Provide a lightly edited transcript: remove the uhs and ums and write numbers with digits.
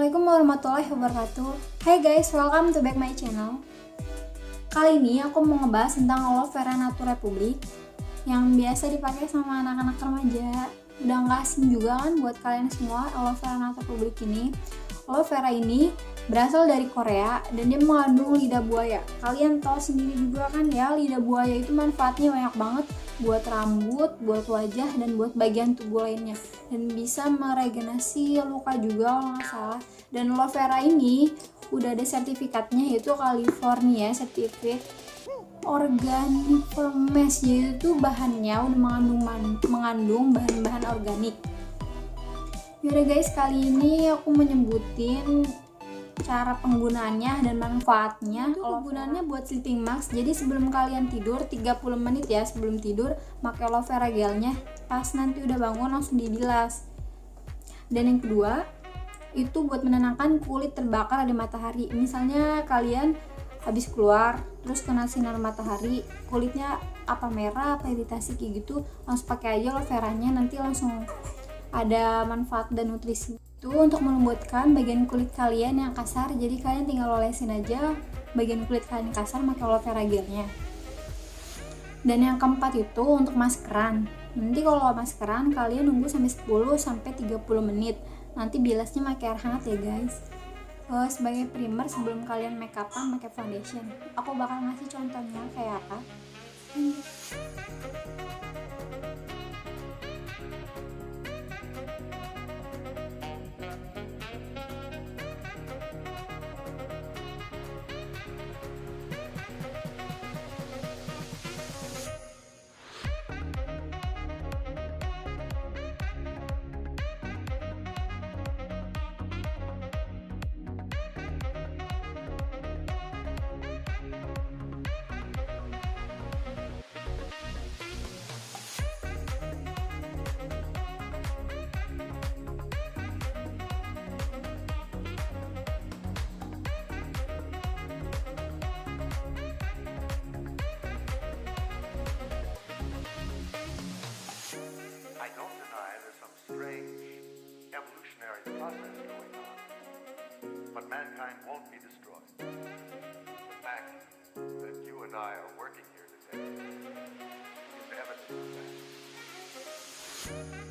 Assalamualaikum warahmatullahi wabarakatuh. Hai guys, welcome to back my channel. Kali ini aku mau ngebahas tentang aloe vera natura republik yang biasa dipakai sama anak-anak remaja. Udah nggak asing juga kan buat kalian semua aloe vera natura republik ini. Aloe vera ini berasal dari Korea dan dia mengandung lidah buaya. Kalian tahu sendiri juga kan ya, lidah buaya itu manfaatnya banyak banget buat rambut, buat wajah, dan buat bagian tubuh lainnya, dan bisa meregenerasi luka juga kalau nggak salah. Dan aloe vera ini udah ada sertifikatnya, yaitu California Certificate Organic Farmers, yaitu bahannya udah mengandung bahan-bahan organik. Yaudah guys, kali ini aku menyebutin cara penggunaannya dan manfaatnya. Kalau penggunaannya buat sleeping mask, jadi sebelum kalian tidur 30 menit ya sebelum tidur pakai aloe vera gelnya, pas nanti udah bangun langsung dibilas. Dan yang kedua itu buat menenangkan kulit terbakar di matahari. Misalnya kalian habis keluar terus kena sinar matahari, kulitnya apa merah, apa iritasi kayak gitu, langsung pakai aja aloe veranya, nanti langsung ada manfaat dan nutrisi itu untuk melembutkan bagian kulit kalian yang kasar. Jadi kalian tinggal olesin aja bagian kulit kalian yang kasar pakai aloe vera gelnya. Dan yang keempat itu untuk maskeran. Nanti kalau maskeran kalian nunggu sampai 10 sampai 30 menit. Nanti bilasnya pakai air hangat ya guys. Sebagai primer sebelum kalian make upan pakai foundation, aku bakal ngasih contohnya kayak apa. I don't deny there's some strange evolutionary process going on, but mankind won't be destroyed. The fact that you and I are working here today is evidence of that.